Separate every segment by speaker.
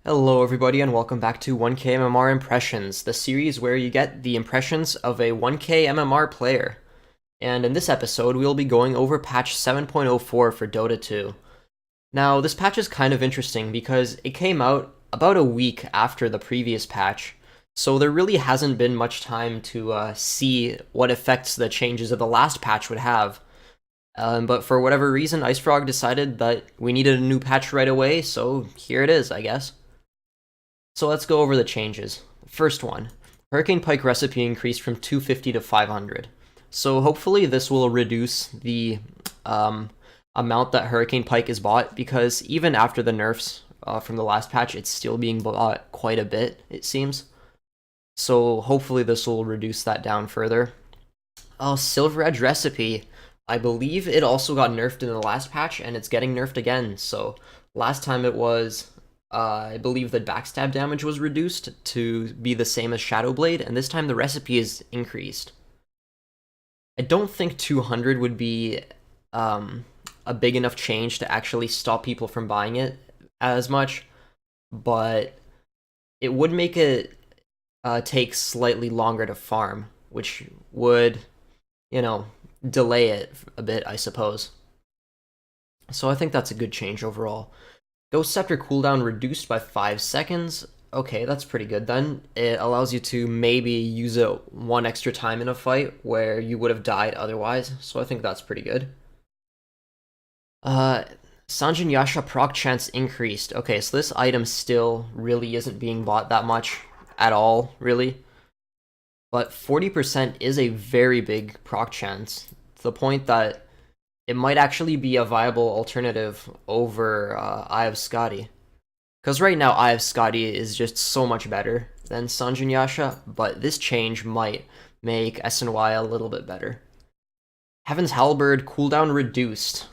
Speaker 1: Hello everybody and welcome back to 1K MMR Impressions, the series where you get the impressions of a 1K MMR player. And in this episode, we'll be going over patch 7.04 for Dota 2. Now, this patch is kind of interesting because it came out about a week after the previous patch, so there really hasn't been much time to see what effects the changes of the last patch would have. But for whatever reason, IceFrog decided that we needed a new patch right away, so here it is, I guess. So let's go over the changes. First one, Hurricane Pike recipe increased from 250 to 500. So hopefully this will reduce the amount that Hurricane Pike is bought, because even after the nerfs from the last patch, it's still being bought quite a bit, it seems. So hopefully this will reduce that down further. Silver Edge recipe, I believe it also got nerfed in the last patch, and it's getting nerfed again. So last time it was I believe the backstab damage was reduced to be the same as Shadow Blade, and this time the recipe is increased. I don't think 200 would be a big enough change to actually stop people from buying it as much, but it would make it take slightly longer to farm, which would, delay it a bit, I suppose. So I think that's a good change overall. Ghost Scepter cooldown reduced by 5 seconds. Okay, that's pretty good then. It allows you to maybe use it one extra time in a fight where you would have died otherwise, so I think that's pretty good. Sanjin Yasha proc chance increased. Okay, so this item still really isn't being bought that much at all, really. But 40% is a very big proc chance, to the point that it might actually be a viable alternative over Eye of Skadi. Because right now, Eye of Skadi is just so much better than Sanjin Yasha, but this change might make SNY a little bit better. Heaven's Halberd cooldown reduced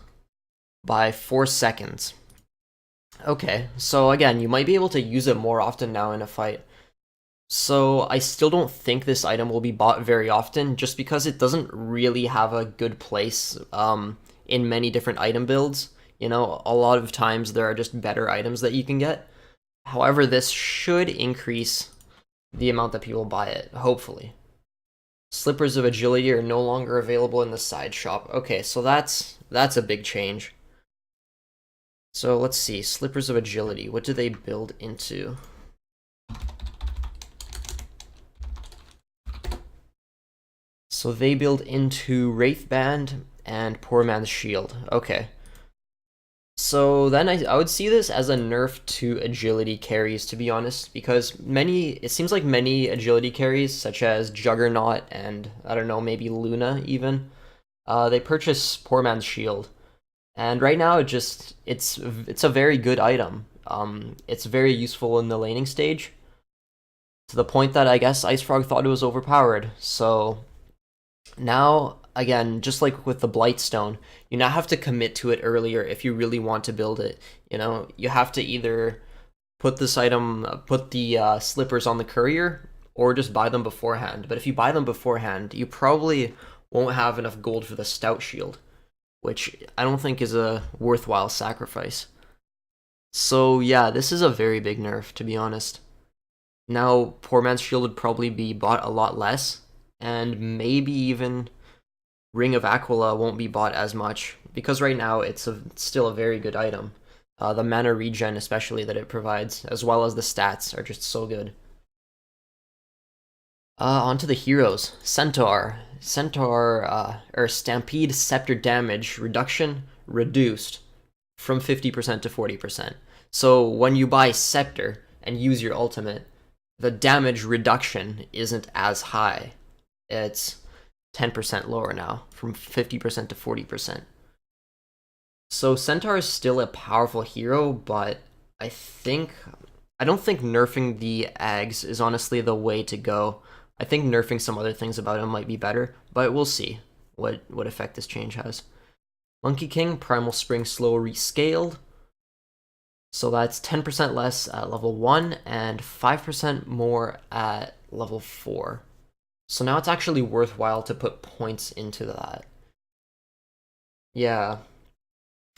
Speaker 1: by 4 seconds. Okay, so again, you might be able to use it more often now in a fight. So I still don't think this item will be bought very often, just because it doesn't really have a good place in many different item builds. A lot of times there are just better items that you can get. However, this should increase the amount that people buy it, hopefully. Slippers of Agility are no longer available in the side shop. Okay, so that's a big change. So let's see, Slippers of Agility, what do they build into? So they build into Wraithband and Poor Man's Shield. Okay. So then I would see this as a nerf to agility carries, to be honest, because it seems like many agility carries, such as Juggernaut and, I don't know, maybe Luna even, they purchase Poor Man's Shield. And right now it's a very good item. It's very useful in the laning stage, to the point that I guess IceFrog thought it was overpowered. So now, again, just like with the Blightstone, you now have to commit to it earlier if you really want to build it. You have to either put the slippers on the courier, or just buy them beforehand. But if you buy them beforehand, you probably won't have enough gold for the Stout Shield, which I don't think is a worthwhile sacrifice. So yeah, this is a very big nerf, to be honest. Now, Poor Man's Shield would probably be bought a lot less, and maybe even Ring of Aquila won't be bought as much, because right now it's still a very good item. The mana regen especially that it provides, as well as the stats, are just so good. Onto the heroes. Centaur, or Stampede Scepter damage reduction reduced from 50% to 40%. So when you buy Scepter and use your ultimate, the damage reduction isn't as high. It's 10% lower now, from 50% to 40%. So Centaur is still a powerful hero, but I don't think nerfing the Ags is honestly the way to go. I think nerfing some other things about him might be better, but we'll see what effect this change has. Monkey King, Primal Spring Slow rescaled. So that's 10% less at level 1 and 5% more at level 4. So now it's actually worthwhile to put points into that. Yeah.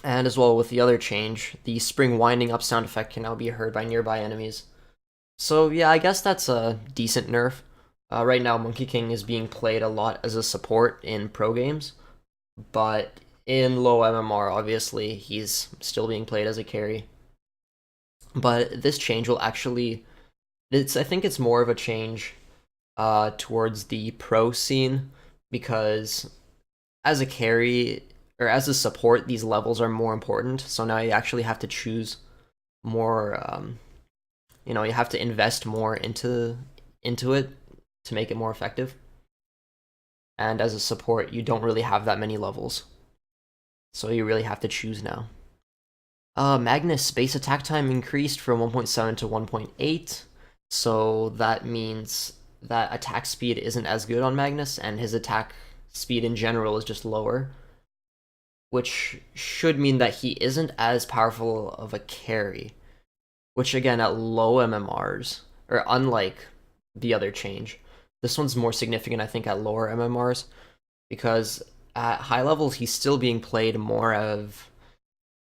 Speaker 1: And as well with the other change, the spring winding up sound effect can now be heard by nearby enemies. So yeah, I guess that's a decent nerf. Right now, Monkey King is being played a lot as a support in pro games, but in low MMR, obviously, he's still being played as a carry. But this change will actually, I think it's more of a change towards the pro scene, because as a carry or as a support, these levels are more important. So now you actually have to choose more. You have to invest more into it to make it more effective. And as a support, you don't really have that many levels, so you really have to choose now. Magnus base attack time increased from 1.7 to 1.8, so that means that attack speed isn't as good on Magnus, and his attack speed in general is just lower, which should mean that he isn't as powerful of a carry, which again, at low MMRs, or unlike the other change, this one's more significant, I think, at lower MMRs, because at high levels, he's still being played more of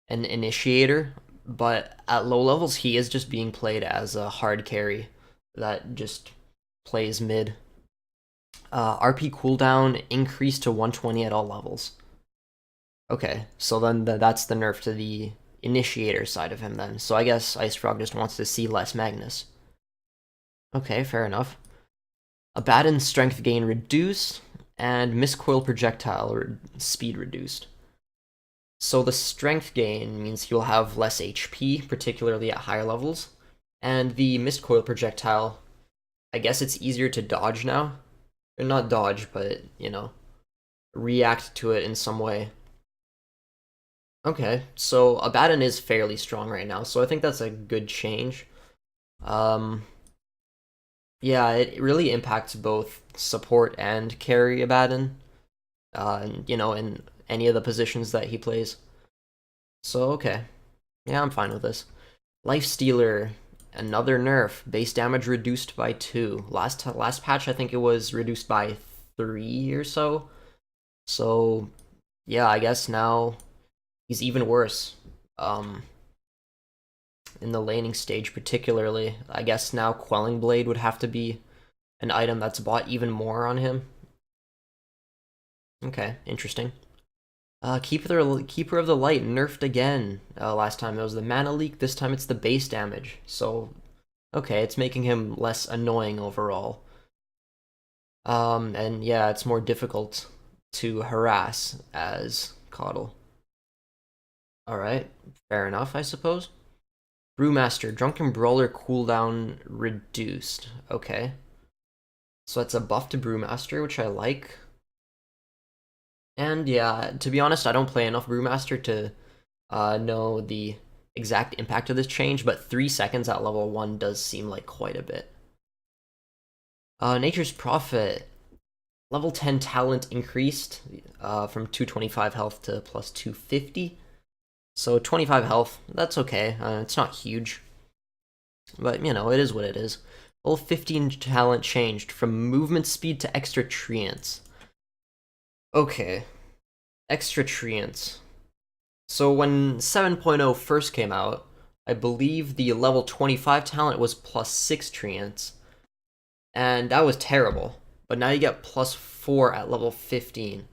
Speaker 1: an initiator, but at low levels, he is just being played as a hard carry that just plays mid. RP cooldown increased to 120 at all levels. Okay, so then that's the nerf to the initiator side of him then. So I guess Ice Frog just wants to see less Magnus. Okay, fair enough. Abaddon's strength gain reduced, and Miscoil projectile speed reduced. So the strength gain means he'll have less HP, particularly at higher levels. And the Mistcoil projectile, I guess it's easier to dodge now. Or not dodge, but, react to it in some way. Okay, so Abaddon is fairly strong right now, so I think that's a good change. Yeah, it really impacts both support and carry Abaddon, in any of the positions that he plays. So, okay. Yeah, I'm fine with this. Lifestealer, another nerf. Base damage reduced by 2. Last patch, I think it was reduced by 3 or so. So, yeah, I guess now he's even worse. In the laning stage particularly, I guess now Quelling Blade would have to be an item that's bought even more on him. Okay, interesting. Keeper of the Light nerfed again. Last time it was the mana leak, this time it's the base damage. So, okay, it's making him less annoying overall. And yeah, it's more difficult to harass as Coddle. Alright, fair enough, I suppose. Brewmaster, Drunken Brawler cooldown reduced. Okay. So that's a buff to Brewmaster, which I like. And yeah, to be honest, I don't play enough Brewmaster to know the exact impact of this change, but 3 seconds at level 1 does seem like quite a bit. Nature's Prophet. Level 10 talent increased from 225 health to plus 250. So 25 health, that's okay. It's not huge. But, it is what it is. Level 15 talent changed from movement speed to extra treants. Okay. Extra treants. So when 7.0 first came out, I believe the level 25 talent was plus 6 treants. And that was terrible. But now you get plus 4 at level 15.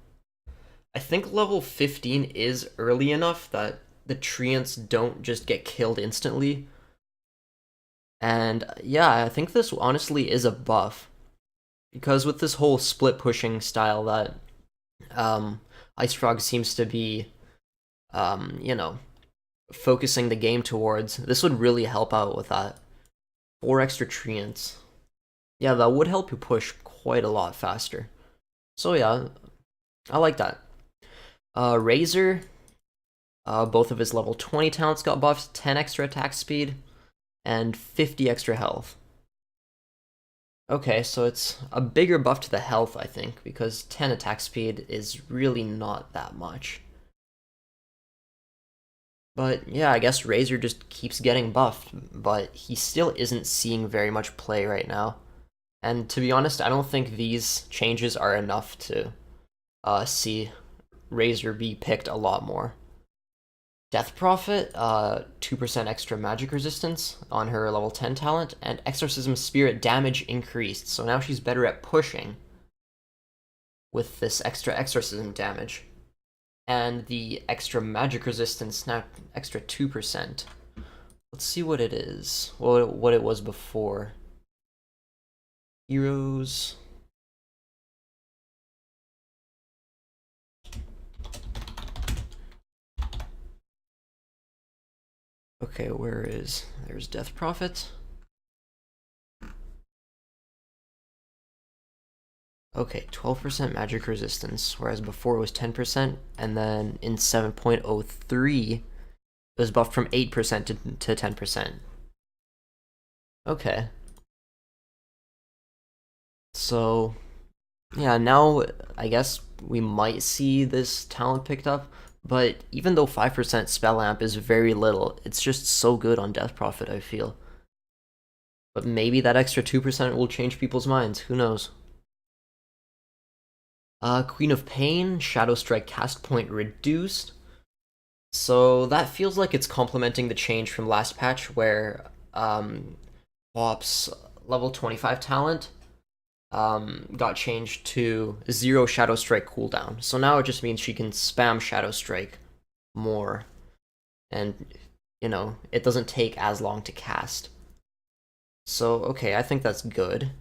Speaker 1: I think level 15 is early enough that the treants don't just get killed instantly. And yeah, I think this honestly is a buff. Because with this whole split pushing style that Ice Frog seems to be, focusing the game towards, this would really help out with that. 4 extra treants. Yeah, that would help you push quite a lot faster. So yeah, I like that. Razor, both of his level 20 talents got buffed, 10 extra attack speed, and 50 extra health. Okay, so it's a bigger buff to the health, I think, because 10 attack speed is really not that much. But yeah, I guess Razor just keeps getting buffed, but he still isn't seeing very much play right now. And to be honest, I don't think these changes are enough to see Razor be picked a lot more. Death Prophet, 2% extra magic resistance on her level 10 talent, and Exorcism Spirit damage increased. So now she's better at pushing with this extra exorcism damage. And the extra magic resistance, now extra 2%. Let's see what it is. What it was before. Heroes. Okay, there's Death Prophet. Okay, 12% magic resistance, whereas before it was 10%, and then in 7.03, it was buffed from 8% to 10%. Okay. So, yeah, now I guess we might see this talent picked up, but even though 5% Spell Amp is very little, it's just so good on Death Prophet, I feel. But maybe that extra 2% will change people's minds, who knows? Queen of Pain, Shadow Strike cast point reduced. So that feels like it's complementing the change from last patch where Pop's level 25 talent got changed to 0 Shadow Strike cooldown. So now it just means she can spam Shadow Strike more. And, you know, it doesn't take as long to cast. So, okay, I think that's good.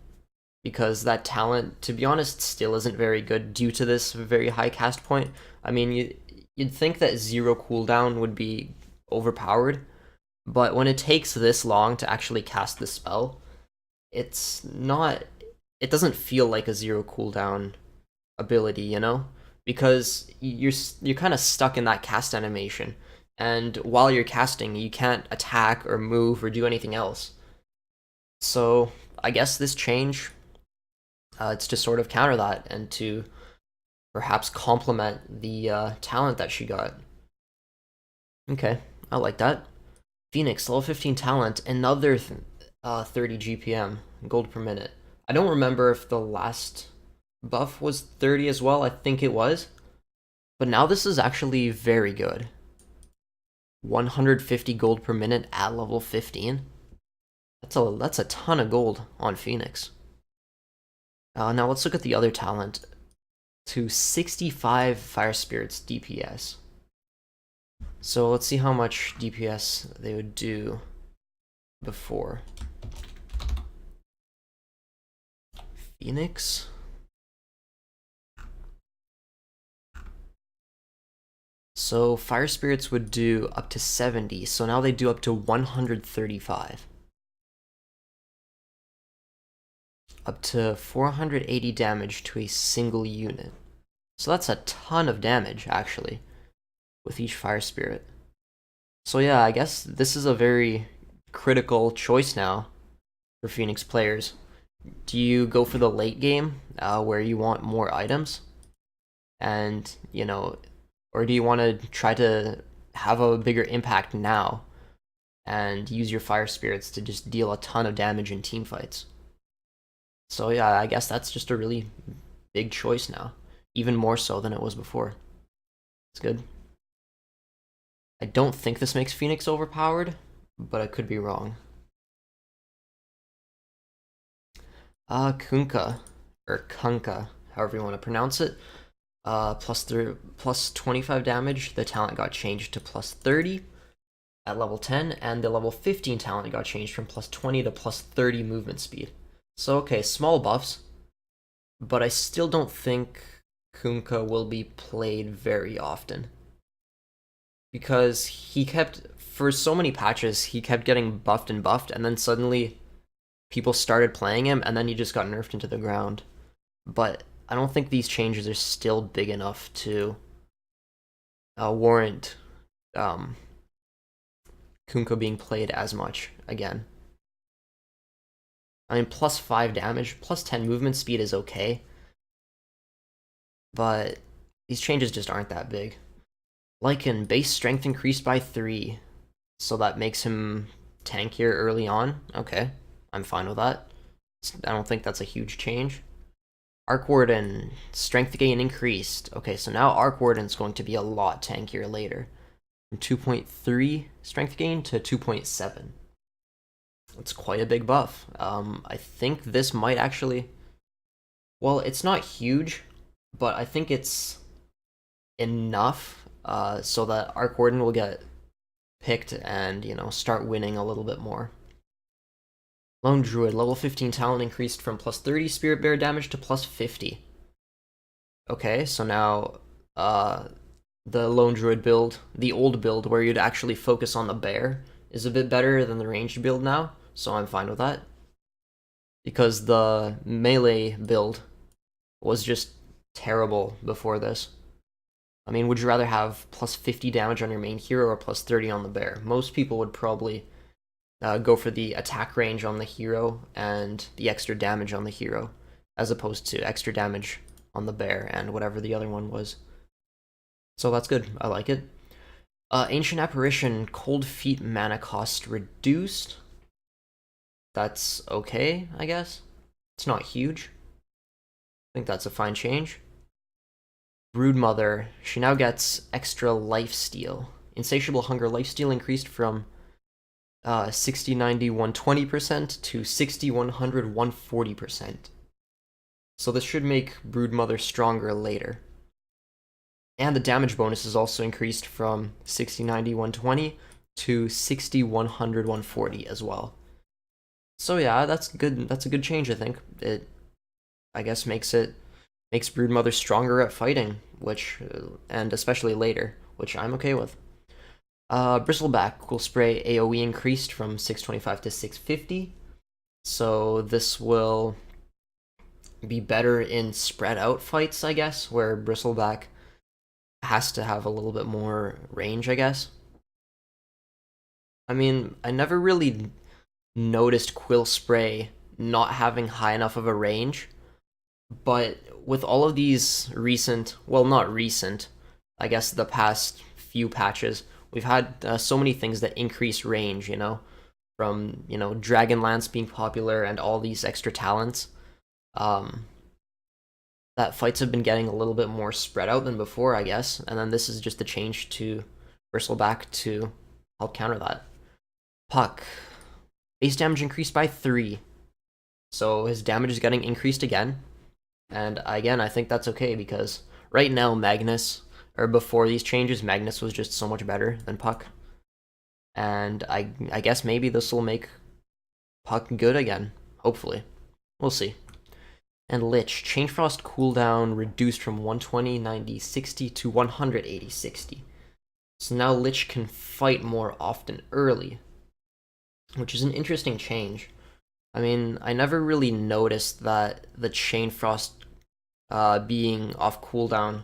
Speaker 1: Because that talent, to be honest, still isn't very good due to this very high cast point. I mean, you'd think that 0 cooldown would be overpowered, but when it takes this long to actually cast the spell, it's not. It doesn't feel like a 0 cooldown ability, you know? Because you're kind of stuck in that cast animation, and while you're casting, you can't attack or move or do anything else. So I guess this change. It's to sort of counter that and to perhaps complement the talent that she got. Okay, I like that. Phoenix, level 15 talent, another 30 GPM, gold per minute. I don't remember if the last buff was 30 as well, I think it was. But now this is actually very good. 150 gold per minute at level 15. That's a ton of gold on Phoenix. Now let's look at the other talent. To 65 Fire Spirits DPS. So let's see how much DPS they would do before. Phoenix. So Fire Spirits would do up to 70, so now they do up to 135. Up to 480 damage to a single unit. So that's a ton of damage, actually, with each Fire Spirit. So yeah, I guess this is a very critical choice now for Phoenix players. Do you go for the late game, where you want more items? And, you know, or do you want to try to have a bigger impact now and use your Fire Spirits to just deal a ton of damage in team fights? So yeah, I guess that's just a really big choice now. Even more so than it was before. It's good. I don't think this makes Phoenix overpowered, but I could be wrong. Kunkka, or Kunkka, however you want to pronounce it. Plus 25 damage, the talent got changed to plus 30 at level 10, and the level 15 talent got changed from plus 20 to plus 30 movement speed. So okay, small buffs, but I still don't think Kunkka will be played very often. Because for so many patches, he kept getting buffed, and then suddenly people started playing him, and then he just got nerfed into the ground. But I don't think these changes are still big enough to warrant Kunkka being played as much again. I mean, plus 5 damage, plus 10 movement speed is okay. But these changes just aren't that big. Lycan, base strength increased by 3. So that makes him tankier early on. Okay, I'm fine with that. I don't think that's a huge change. Arc Warden, strength gain increased. Okay, so now Arc Warden's going to be a lot tankier later. from 2.3 strength gain to 2.7. It's quite a big buff. I think this might actually... Well, it's not huge, but I think it's enough so that Arc Warden will get picked and, start winning a little bit more. Lone Druid, level 15 talent increased from plus 30 Spirit Bear damage to plus 50. Okay, so now the Lone Druid build, the old build where you'd actually focus on the bear, is a bit better than the ranged build now, so I'm fine with that. Because the melee build was just terrible before this. I mean, would you rather have plus 50 damage on your main hero or plus 30 on the bear? Most people would probably go for the attack range on the hero and the extra damage on the hero, as opposed to extra damage on the bear and whatever the other one was. So that's good. I like it. Ancient Apparition, Cold Feet mana cost reduced. That's okay, I guess. It's not huge. I think that's a fine change. Broodmother, she now gets extra lifesteal. Insatiable Hunger lifesteal increased from 60, 90, 120% to 60, 100, 140%. So this should make Broodmother stronger later. And the damage bonus is also increased from 60, 90, 120 to 60, 100, 140 as well. So yeah, that's good. That's a good change, I think. It, I guess, makes Broodmother stronger at fighting, and especially later, which I'm okay with. Bristleback, Cool Spray AoE increased from 625 to 650. So this will be better in spread out fights, I guess, where Bristleback has to have a little bit more range, I guess. I mean, I never really noticed Quill Spray not having high enough of a range, but with all of these recent, well, not recent, I guess the past few patches, we've had so many things that increase range, from, Dragonlance being popular and all these extra talents, that fights have been getting a little bit more spread out than before, I guess, and then this is just a change to Bristleback to help counter that. Puck. Base damage increased by 3, so his damage is getting increased again, and again, I think that's okay, because right now Magnus, or before these changes, Magnus was just so much better than Puck, and I guess maybe this will make Puck good again, hopefully. We'll see. And Lich, Chain Frost cooldown reduced from 120, 90, 60 to 180, 60. So now Lich can fight more often early, which is an interesting change. I mean, I never really noticed that the Chain Frost being off cooldown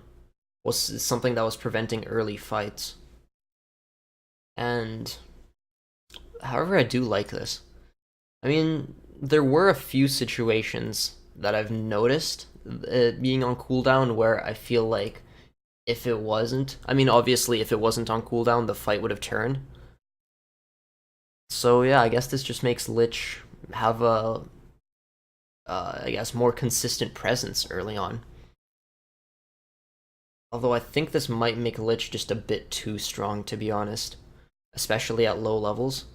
Speaker 1: was something that was preventing early fights. And, however, I do like this. I mean, there were a few situations that I've noticed it being on cooldown where I feel like if it wasn't, I mean, obviously, if it wasn't on cooldown, the fight would have turned. So yeah, I guess this just makes Lich have a, I guess, more consistent presence early on. Although I think this might make Lich just a bit too strong, to be honest. Especially at low levels.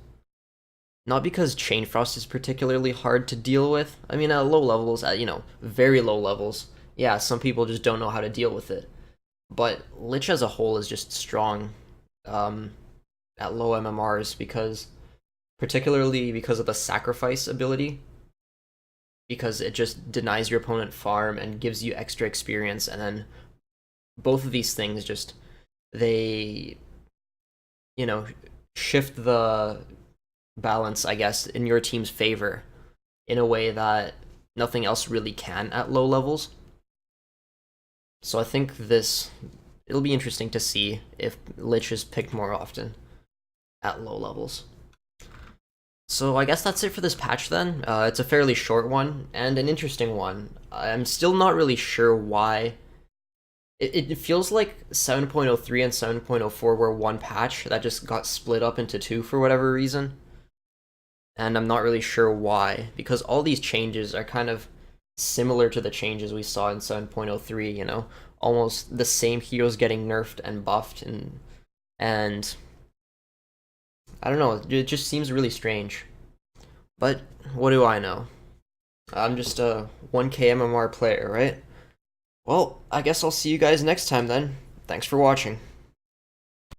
Speaker 1: Not because Chain Frost is particularly hard to deal with. I mean, at low levels, at, very low levels, yeah, some people just don't know how to deal with it. But Lich as a whole is just strong at low MMRs particularly because of the sacrifice ability. Because it just denies your opponent farm and gives you extra experience, and then both of these things just, they, shift the balance, I guess, in your team's favor in a way that nothing else really can at low levels. So I think it'll be interesting to see if Lich is picked more often at low levels. So I guess that's it for this patch then. It's a fairly short one, and an interesting one. I'm still not really sure why. It feels like 7.03 and 7.04 were one patch that just got split up into two for whatever reason. And I'm not really sure why, because all these changes are kind of similar to the changes we saw in 7.03, almost the same heroes getting nerfed and buffed, and and I don't know, it just seems really strange. But what do I know? I'm just a 1K MMR player, right? Well, I guess I'll see you guys next time then. Thanks for watching.